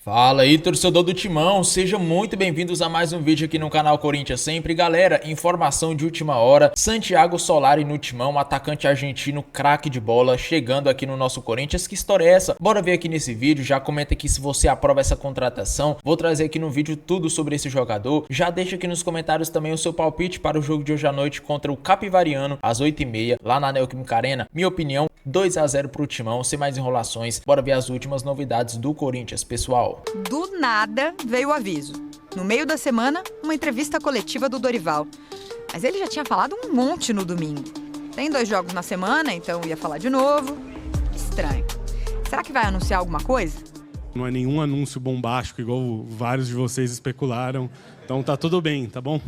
Fala aí, torcedor do Timão, sejam muito bem-vindos a mais um vídeo aqui no canal Corinthians Sempre. Galera, informação de última hora, Santiago Solari no Timão, atacante argentino, craque de bola, chegando aqui no nosso Corinthians. Que história é essa? Bora ver aqui nesse vídeo, já comenta aqui se você aprova essa contratação. Vou trazer aqui no vídeo tudo sobre esse jogador. Já deixa aqui nos comentários também o seu palpite para o jogo de hoje à noite contra o Capivariano, às 8h30, lá na Neoquímica Arena. Minha opinião, 2-0 pro Timão, sem mais enrolações. Bora ver as últimas novidades do Corinthians, pessoal. Do nada veio o aviso. No meio da semana, uma entrevista coletiva do Dorival. Mas ele já tinha falado um monte no domingo. Tem 2 jogos na semana, então ia falar de novo. Estranho. Será que vai anunciar alguma coisa? Não é nenhum anúncio bombástico, igual vários de vocês especularam. Então tá tudo bem, tá bom?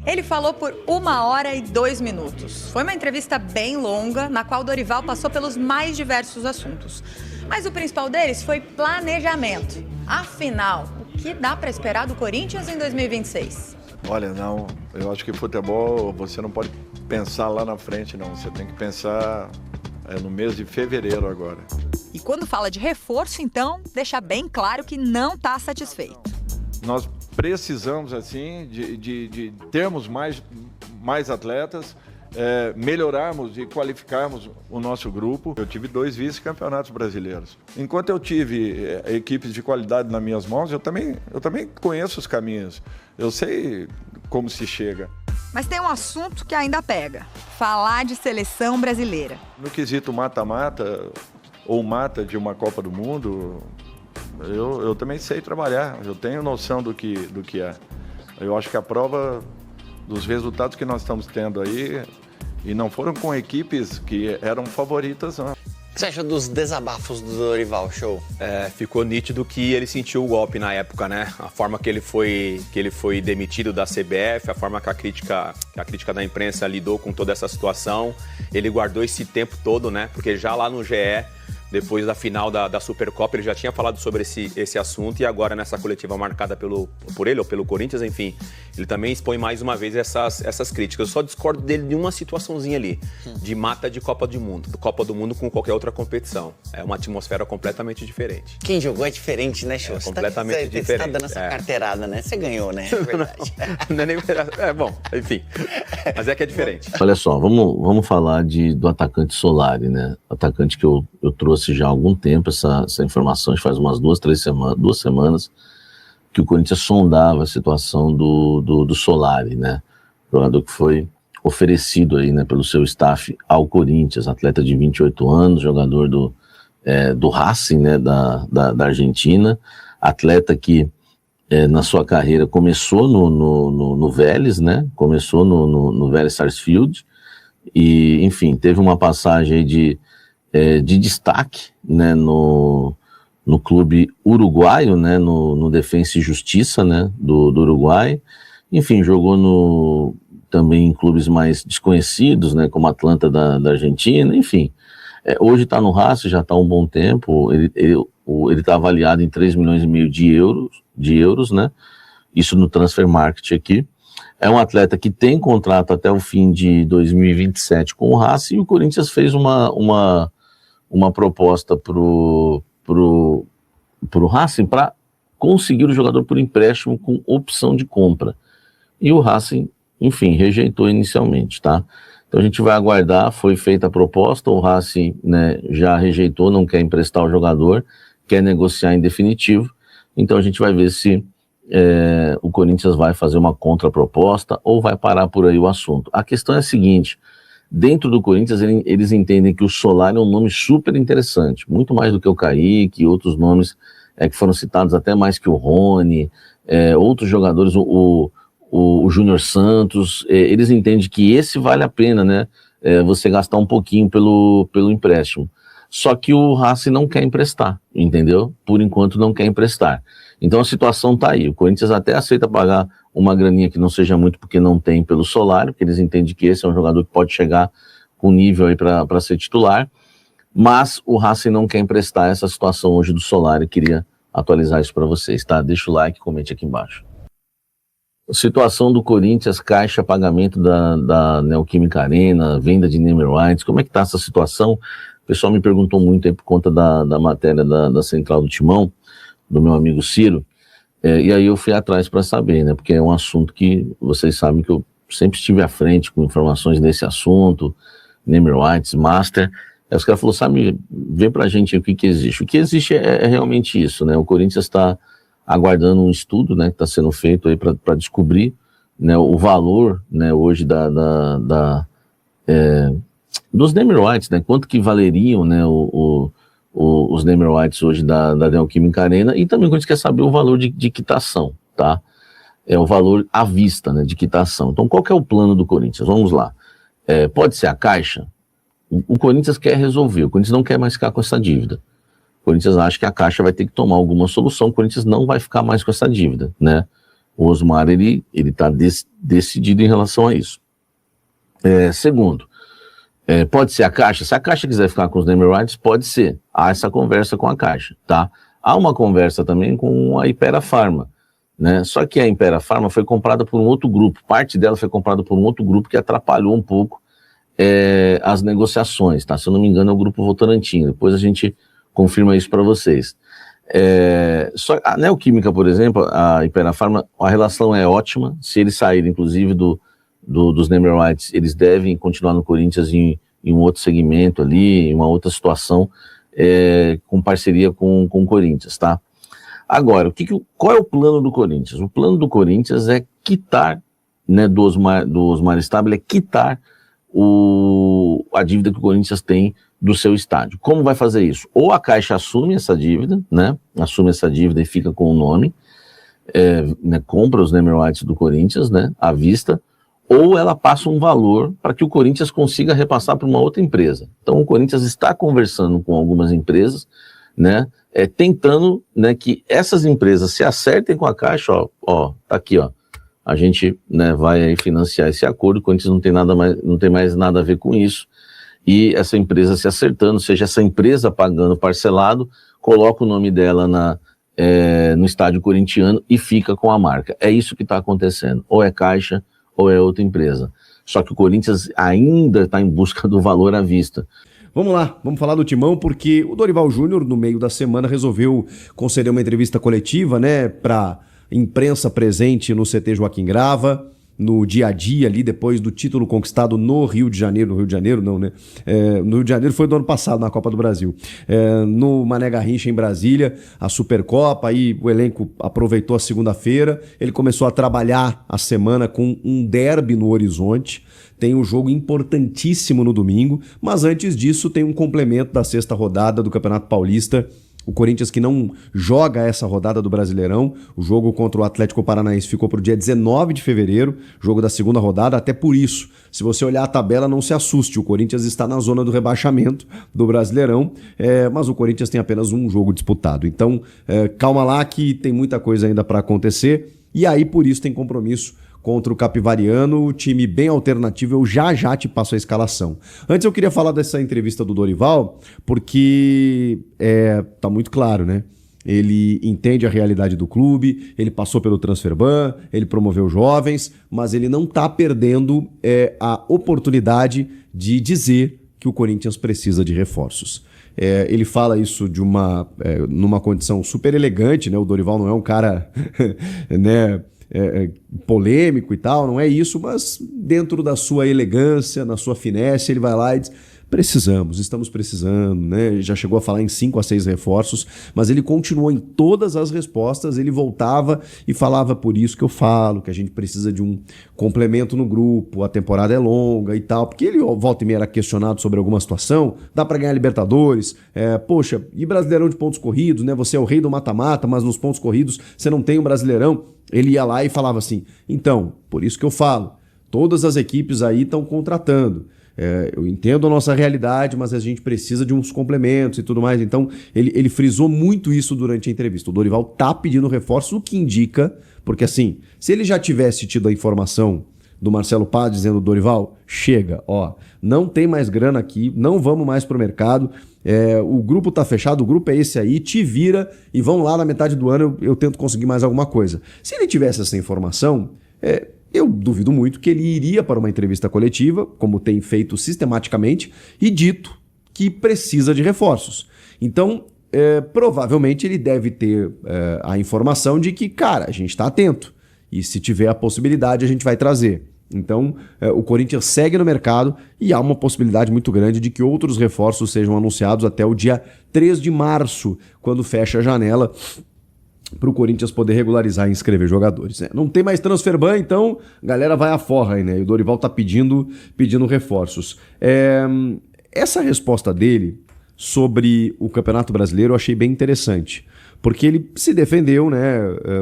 Ele falou por 1h02. Foi uma entrevista bem longa, na qual Dorival passou pelos mais diversos assuntos. Mas o principal deles foi planejamento. Afinal, o que dá para esperar do Corinthians em 2026? Olha, não, eu acho que futebol você não pode pensar lá na frente, não. Você tem que pensar no mês de fevereiro agora. E quando fala de reforço, então, deixa bem claro que não está satisfeito. Nós precisamos, assim, de termos mais atletas, melhorarmos e qualificarmos o nosso grupo. Eu tive 2 vice-campeonatos brasileiros. Enquanto eu tive equipes de qualidade nas minhas mãos, eu também conheço os caminhos. Eu sei como se chega. Mas tem um assunto que ainda pega. Falar de seleção brasileira. No quesito mata-mata ou mata de uma Copa do Mundo, eu também sei trabalhar. Eu tenho noção do que é. Eu acho que a prova dos resultados que nós estamos tendo aí, e não foram com equipes que eram favoritas, não. O que você acha dos desabafos do Dorival, Show? Ficou nítido que ele sentiu o golpe na época, né? A forma que ele foi demitido da CBF, a forma que a crítica da imprensa lidou com toda essa situação. Ele guardou esse tempo todo, né? Porque já lá no GE, depois da final da Supercopa, ele já tinha falado sobre esse assunto, e agora nessa coletiva marcada por ele ou pelo Corinthians, enfim, ele também expõe mais uma vez essas críticas. Eu só discordo dele de uma situaçãozinha ali, de mata de Copa do Mundo com qualquer outra competição. É uma atmosfera completamente diferente. Quem jogou é diferente, né, Show? Completamente diferente. Você tá dando essa carteirada, né? Você ganhou, né? É verdade. Não é nem... bom, enfim. Mas é que é diferente. Olha só, vamos falar do atacante Solari, né? Atacante que eu trouxe já há algum tempo essa informação, faz umas 2 semanas, que o Corinthians sondava a situação do Solari, né? Jogador que foi oferecido aí, né, pelo seu staff ao Corinthians, atleta de 28 anos, jogador do Racing, né, da Argentina, atleta que na sua carreira começou no Vélez, né? Começou no Vélez Sarsfield, e, enfim, teve uma passagem aí de destaque, né, no clube uruguaio, né, no Defensa e Justiça, né, do Uruguai. Enfim, jogou também em clubes mais desconhecidos, né, como Atlanta da Argentina, enfim. Hoje está no Racing, já está há um bom tempo. Ele está avaliado em 3,5 milhões de euros, né, isso no Transfer Market aqui. É um atleta que tem contrato até o fim de 2027 com o Racing, e o Corinthians fez uma proposta pro Racing para conseguir o jogador por empréstimo com opção de compra. E o Racing, enfim, rejeitou inicialmente, tá? Então a gente vai aguardar, foi feita a proposta, o Racing, né, já rejeitou, não quer emprestar o jogador, quer negociar em definitivo. Então a gente vai ver se o Corinthians vai fazer uma contraproposta ou vai parar por aí o assunto. A questão é a seguinte: dentro do Corinthians, eles entendem que o Solari é um nome super interessante, muito mais do que o Kaique e outros nomes que foram citados, até mais que o Rony, outros jogadores, o Júnior Santos. Eles entendem que esse vale a pena, né? Você gastar um pouquinho pelo empréstimo. Só que o Racing não quer emprestar, entendeu? Por enquanto não quer emprestar. Então a situação está aí. O Corinthians até aceita pagar uma graninha que não seja muito, porque não tem pelo Solari, porque eles entendem que esse é um jogador que pode chegar com nível aí para ser titular, mas o Racing não quer emprestar. Essa situação hoje do Solari. Queria atualizar isso para vocês, tá? Deixa o like e comente aqui embaixo. Situação do Corinthians, caixa, pagamento da Neoquímica Arena, venda de name rights, como é que tá essa situação? O pessoal me perguntou muito aí por conta da matéria da Central do Timão. do meu amigo Ciro, e aí eu fui atrás para saber, né? Porque é um assunto que vocês sabem que eu sempre estive à frente com informações desse assunto, name rights, master. Aí os caras falaram, sabe, vê pra gente o que existe. O que existe é realmente isso, né? O Corinthians está aguardando um estudo, né, que está sendo feito aí para descobrir, né, o valor, né, hoje dos name rights, né? Quanto que valeriam, né, os name rights hoje da Neoquímica Arena, e também quando a gente quer saber o valor de quitação, tá? É o valor à vista, né, de quitação. Então, qual que é o plano do Corinthians? Vamos lá. Pode ser a Caixa? O Corinthians quer resolver, o Corinthians não quer mais ficar com essa dívida. O Corinthians acha que a Caixa vai ter que tomar alguma solução, o Corinthians não vai ficar mais com essa dívida, né? O Osmar, ele tá decidido em relação a isso. Segundo, pode ser a Caixa? Se a Caixa quiser ficar com os name rights, pode ser. Há essa conversa com a Caixa, tá? Há uma conversa também com a Hypera Pharma, né? Só que a Hypera Pharma foi comprada por um outro grupo, parte dela foi comprada por um outro grupo que atrapalhou um pouco as negociações, tá? Se eu não me engano é o Grupo Votorantim, depois a gente confirma isso para vocês. Só a Neoquímica, por exemplo, a Hypera Pharma, a relação é ótima, se eles saírem inclusive dos name rights, eles devem continuar no Corinthians em um outro segmento ali, em uma outra situação, com parceria com o Corinthians, tá? Agora, qual é o plano do Corinthians? O plano do Corinthians é quitar, né, do Osmar Stabile, é quitar a dívida que o Corinthians tem do seu estádio. Como vai fazer isso? Ou a Caixa assume essa dívida, né? Assume essa dívida e fica com o nome, né, compra os name rights do Corinthians, né, à vista, ou ela passa um valor para que o Corinthians consiga repassar para uma outra empresa. Então o Corinthians está conversando com algumas empresas, né, tentando, né, que essas empresas se acertem com a Caixa, tá aqui, a gente, né, vai aí financiar esse acordo, o Corinthians não tem mais nada a ver com isso, e essa empresa se acertando, seja essa empresa pagando parcelado, coloca o nome dela no estádio corintiano e fica com a marca. É isso que está acontecendo, ou é Caixa ou é outra empresa. Só que o Corinthians ainda está em busca do valor à vista. Vamos lá, vamos falar do Timão, porque o Dorival Júnior, no meio da semana, resolveu conceder uma entrevista coletiva, né, para imprensa presente no CT Joaquim Grava, no dia a dia ali, depois do título conquistado no Rio de Janeiro. No Rio de Janeiro não, né? No Rio de Janeiro foi do ano passado, na Copa do Brasil. No Mané Garrincha, em Brasília, a Supercopa, aí o elenco aproveitou a segunda-feira, ele começou a trabalhar a semana com um derby no horizonte, tem um jogo importantíssimo no domingo, mas antes disso tem um complemento da sexta rodada do Campeonato Paulista. O Corinthians, que não joga essa rodada do Brasileirão, o jogo contra o Atlético Paranaense ficou para o dia 19 de fevereiro, jogo da segunda rodada, até por isso, se você olhar a tabela, não se assuste, o Corinthians está na zona do rebaixamento do Brasileirão, mas o Corinthians tem apenas um jogo disputado. Então, calma lá que tem muita coisa ainda para acontecer, e aí por isso tem compromisso contra o Capivariano, o time bem alternativo, eu já te passo a escalação. Antes eu queria falar dessa entrevista do Dorival, porque tá muito claro, né? Ele entende a realidade do clube, ele passou pelo Transferban, ele promoveu jovens, mas ele não tá perdendo a oportunidade de dizer que o Corinthians precisa de reforços. Ele fala isso numa condição super elegante, né? O Dorival não é um cara, né, polêmico e tal, não é isso, mas dentro da sua elegância, na sua finesse, ele vai lá e diz: estamos precisando, né? Já chegou a falar em 5 a 6 reforços, mas ele continuou em todas as respostas, ele voltava e falava: por isso que eu falo que a gente precisa de um complemento no grupo, a temporada é longa e tal, porque ele volta e meia era questionado sobre alguma situação, dá pra ganhar Libertadores, poxa, e Brasileirão de pontos corridos, né? Você é o rei do mata-mata, mas nos pontos corridos você não tem um Brasileirão. Ele ia lá e falava assim: então, por isso que eu falo, todas as equipes aí estão contratando. Eu entendo a nossa realidade, mas a gente precisa de uns complementos e tudo mais. Então, ele frisou muito isso durante a entrevista. O Dorival tá pedindo reforço, o que indica, porque assim, se ele já tivesse tido a informação do Marcelo Paz dizendo: Dorival, chega, não tem mais grana aqui, não vamos mais pro mercado, o grupo tá fechado, o grupo é esse aí, te vira e vão lá na metade do ano, eu tento conseguir mais alguma coisa. Se ele tivesse essa informação, eu duvido muito que ele iria para uma entrevista coletiva, como tem feito sistematicamente, e dito que precisa de reforços. Então, provavelmente ele deve ter a informação de que, cara, a gente está atento. E se tiver a possibilidade, a gente vai trazer. Então, o Corinthians segue no mercado e há uma possibilidade muito grande de que outros reforços sejam anunciados até o dia 3 de março, quando fecha a janela para o Corinthians poder regularizar e inscrever jogadores. Não tem mais transferban, então a galera vai à forra aí, né? E o Dorival tá pedindo reforços. Essa resposta dele sobre o Campeonato Brasileiro eu achei bem interessante, porque ele se defendeu, né?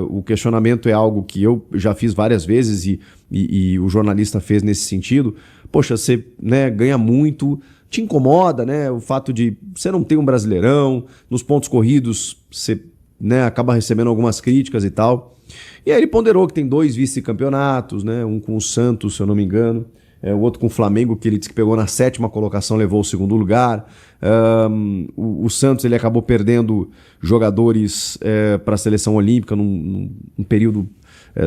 O questionamento é algo que eu já fiz várias vezes e o jornalista fez nesse sentido. Poxa, você, né, ganha muito, te incomoda, né? O fato de você não ter um Brasileirão, nos pontos corridos você, né, acaba recebendo algumas críticas e tal. E aí ele ponderou que tem 2 vice-campeonatos, né? Um com o Santos, se eu não me engano, o outro com o Flamengo, que ele disse que pegou na 7ª colocação, levou o 2º lugar. O Santos ele acabou perdendo jogadores para a seleção olímpica num período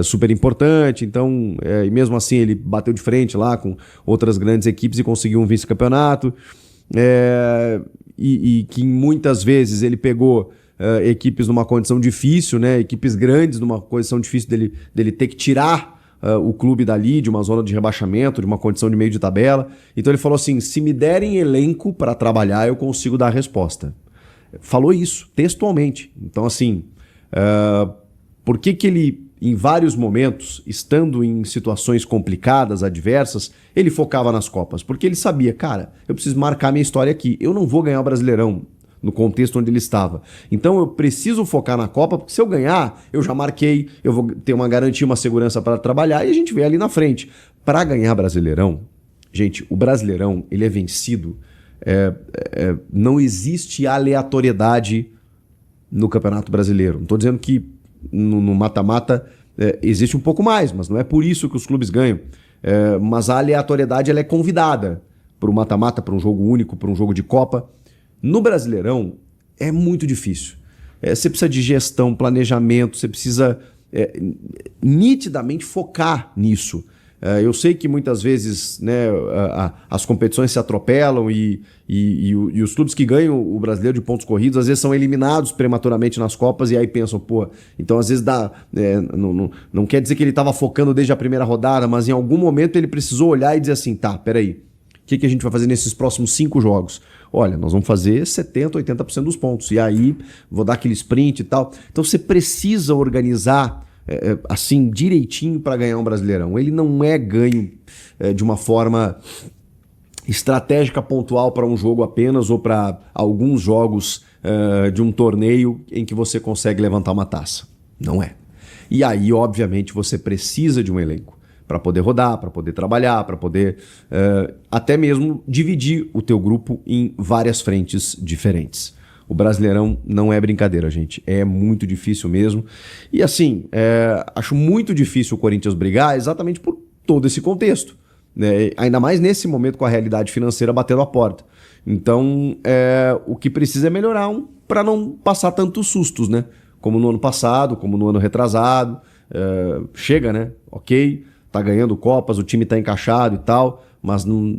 super importante. Então, e mesmo assim ele bateu de frente lá com outras grandes equipes e conseguiu um vice-campeonato. E que muitas vezes ele pegou equipes numa condição difícil, né? Equipes grandes numa condição difícil dele ter que tirar o clube dali, de uma zona de rebaixamento, de uma condição de meio de tabela. Então ele falou assim, se me derem elenco para trabalhar, eu consigo dar a resposta. Falou isso, textualmente. Então assim, por que ele, em vários momentos, estando em situações complicadas, adversas, ele focava nas Copas? Porque ele sabia, cara, eu preciso marcar minha história aqui, eu não vou ganhar o Brasileirão no contexto onde ele estava. Então eu preciso focar na Copa, porque se eu ganhar, eu já marquei, eu vou ter uma garantia, uma segurança para trabalhar e a gente vê ali na frente. Para ganhar Brasileirão, gente, o Brasileirão, ele é vencido, não existe aleatoriedade no Campeonato Brasileiro. Não estou dizendo que no mata-mata existe um pouco mais, mas não é por isso que os clubes ganham. Mas a aleatoriedade ela é convidada para o mata-mata, para um jogo único, para um jogo de Copa. No Brasileirão é muito difícil. Você precisa de gestão, planejamento, você precisa nitidamente focar nisso. Eu sei que muitas vezes, né, as competições se atropelam e os clubes que ganham o Brasileiro de pontos corridos às vezes são eliminados prematuramente nas Copas e aí pensam, pô, então às vezes não quer dizer que ele estava focando desde a primeira rodada, mas em algum momento ele precisou olhar e dizer assim, tá, peraí, o que a gente vai fazer nesses próximos 5 jogos? Olha, nós vamos fazer 70%, 80% dos pontos. E aí, vou dar aquele sprint e tal. Então, você precisa organizar assim, direitinho para ganhar um Brasileirão. Ele não é ganho de uma forma estratégica pontual para um jogo apenas ou para alguns jogos de um torneio em que você consegue levantar uma taça. Não é. E aí, obviamente, você precisa de um elenco para poder rodar, para poder trabalhar, para poder até mesmo dividir o teu grupo em várias frentes diferentes. O Brasileirão não é brincadeira, gente. É muito difícil mesmo. E assim, acho muito difícil o Corinthians brigar exatamente por todo esse contexto, né? Ainda mais nesse momento com a realidade financeira batendo a porta. Então, o que precisa é melhorar para não passar tantos sustos, né? Como no ano passado, como no ano retrasado. Chega, né? Ok, tá ganhando Copas, o time tá encaixado e tal, mas não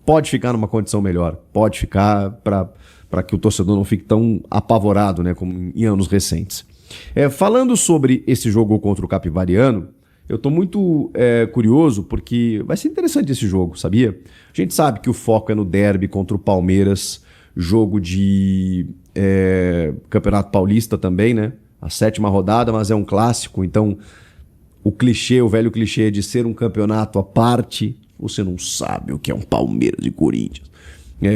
pode ficar numa condição melhor. Pode ficar para que o torcedor não fique tão apavorado, né, como em anos recentes. Falando sobre esse jogo contra o Capivariano, eu estou muito curioso porque vai ser interessante esse jogo, sabia? A gente sabe que o foco é no derby contra o Palmeiras, jogo de Campeonato Paulista também, né? A 7ª rodada, mas é um clássico, então o velho clichê de ser um campeonato à parte, você não sabe o que é um Palmeiras e Corinthians.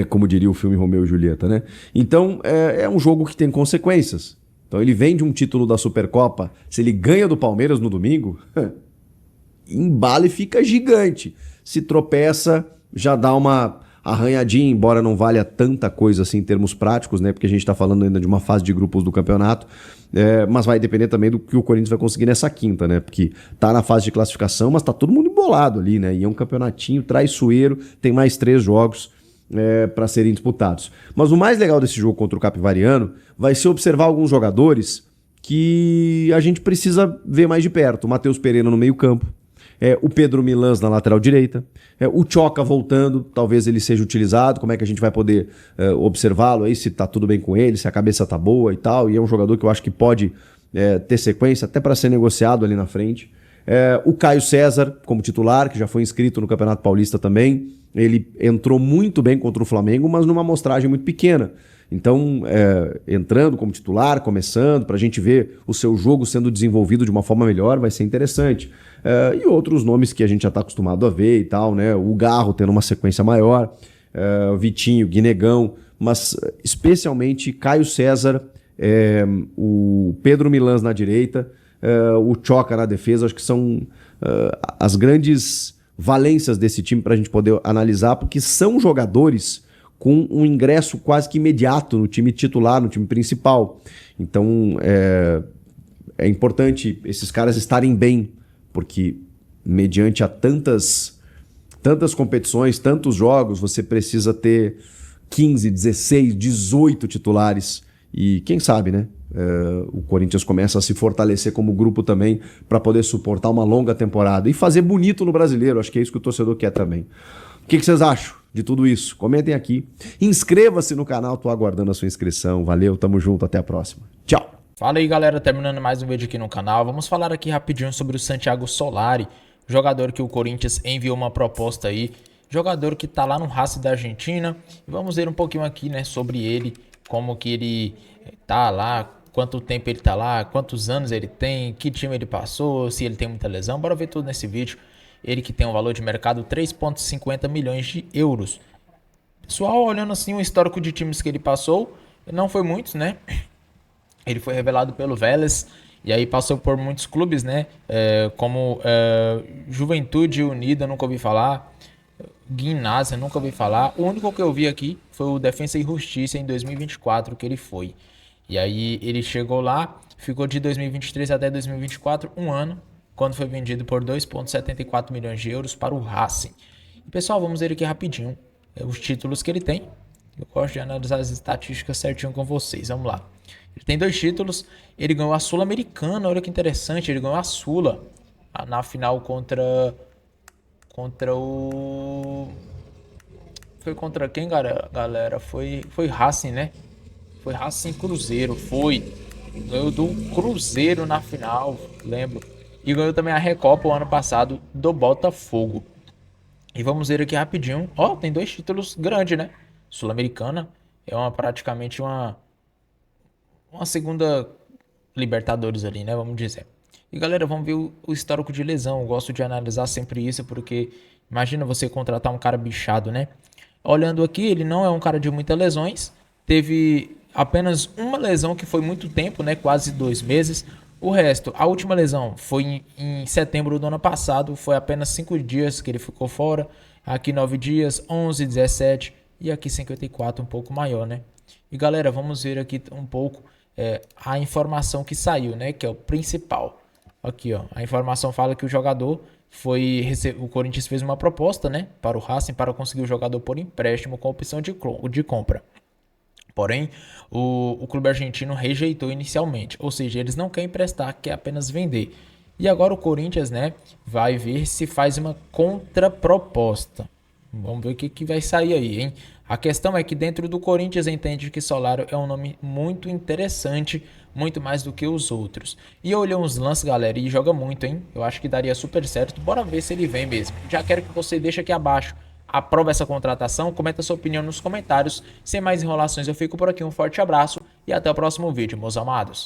Como diria o filme Romeu e Julieta, né? Então, é um jogo que tem consequências. Então, ele vem de um título da Supercopa. Se ele ganha do Palmeiras no domingo, embala e fica gigante. Se tropeça, já dá uma arranhadinha, embora não valha tanta coisa assim em termos práticos, né? Porque a gente está falando ainda de uma fase de grupos do campeonato. Mas vai depender também do que o Corinthians vai conseguir nessa quinta, né? Porque tá na fase de classificação, mas tá todo mundo embolado ali, né? E é um campeonatinho traiçoeiro, tem mais 3 jogos para serem disputados. Mas o mais legal desse jogo contra o Capivariano vai ser observar alguns jogadores que a gente precisa ver mais de perto. O Matheus Pereira no meio-campo. O Pedro Milans na lateral direita, o Tchoca voltando, talvez ele seja utilizado, como é que a gente vai poder observá-lo aí, se tá tudo bem com ele, se a cabeça tá boa e tal, e é um jogador que eu acho que pode ter sequência até para ser negociado ali na frente. O Caio César como titular, que já foi inscrito no Campeonato Paulista também, ele entrou muito bem contra o Flamengo, mas numa amostragem muito pequena. Então, entrando como titular, começando, para a gente ver o seu jogo sendo desenvolvido de uma forma melhor, vai ser interessante. E outros nomes que a gente já está acostumado a ver e tal, né? O Garro tendo uma sequência maior, o Vitinho, Guinegão, mas especialmente Caio César, o Pedro Milans na direita, o Tchoca na defesa, acho que são as grandes valências desse time para a gente poder analisar, porque são jogadores com um ingresso quase que imediato no time titular, no time principal. Então, é importante esses caras estarem bem, porque mediante a tantas competições, tantos jogos, você precisa ter 15, 16, 18 titulares. E quem sabe, né? O Corinthians começa a se fortalecer como grupo também para poder suportar uma longa temporada e fazer bonito no Brasileiro. Acho que é isso que o torcedor quer também. O que vocês acham de tudo isso? Comentem aqui. Inscreva-se no canal, tô aguardando a sua inscrição. Valeu, tamo junto, até a próxima. Tchau. Fala aí, galera, terminando mais um vídeo aqui no canal. Vamos falar aqui rapidinho sobre o Santiago Solari, jogador que o Corinthians enviou uma proposta aí, jogador que tá lá no Racing da Argentina. E vamos ver um pouquinho aqui, né, sobre ele, como que ele tá lá, quanto tempo ele tá lá, quantos anos ele tem, que time ele passou, se ele tem muita lesão. Bora ver tudo nesse vídeo. Ele que tem um valor de mercado 3,50 milhões de euros. Pessoal, olhando assim o histórico de times que ele passou, não foi muitos, né? Ele foi revelado pelo Vélez e aí passou por muitos clubes, né? Como Juventude Unida, nunca ouvi falar. Guinásia, nunca ouvi falar. O único que eu vi aqui foi o Defensa e Justiça em 2024 que ele foi. E aí ele chegou lá, ficou de 2023 até 2024, um ano, quando foi vendido por 2,74 milhões de euros para o Racing. E, pessoal, vamos ver aqui rapidinho os títulos que ele tem. Eu gosto de analisar as estatísticas certinho com vocês. Vamos lá. Ele tem 2 títulos. Ele ganhou a Sul-Americana. Olha que interessante. Ele ganhou a Sula na final contra o... Foi contra quem, galera? Foi Racing, né? Foi Racing Cruzeiro. Ganhou do Cruzeiro na final, lembro. E ganhou também a Recopa o ano passado do Botafogo. E vamos ver aqui rapidinho. Tem 2 títulos grandes, né? Sul-Americana é praticamente uma segunda Libertadores ali, né? Vamos dizer. E galera, vamos ver o histórico de lesão. Eu gosto de analisar sempre isso, porque imagina você contratar um cara bichado, né? Olhando aqui, ele não é um cara de muitas lesões. Teve apenas uma lesão que foi muito tempo, né? Quase 2 meses. O resto, a última lesão foi em setembro do ano passado, foi apenas 5 dias que ele ficou fora. Aqui 9 dias, 11, 17 e aqui 54, um pouco maior, né? E galera, vamos ver aqui um pouco a informação que saiu, né? Que é o principal. Aqui, ó, a informação fala que o jogador o Corinthians fez uma proposta, né? Para o Racing para conseguir o jogador por empréstimo com opção de compra. Porém, o clube argentino rejeitou inicialmente, ou seja, eles não querem emprestar, quer apenas vender. E agora o Corinthians, né, vai ver se faz uma contraproposta. Vamos ver o que vai sair aí, hein? A questão é que dentro do Corinthians entende que Solari é um nome muito interessante, muito mais do que os outros. E eu olhei uns lances, galera, e joga muito, hein? Eu acho que daria super certo. Bora ver se ele vem mesmo. Já quero que você deixe aqui abaixo. Aprova essa contratação, comenta sua opinião nos comentários. Sem mais enrolações, eu fico por aqui. Um forte abraço e até o próximo vídeo, meus amados.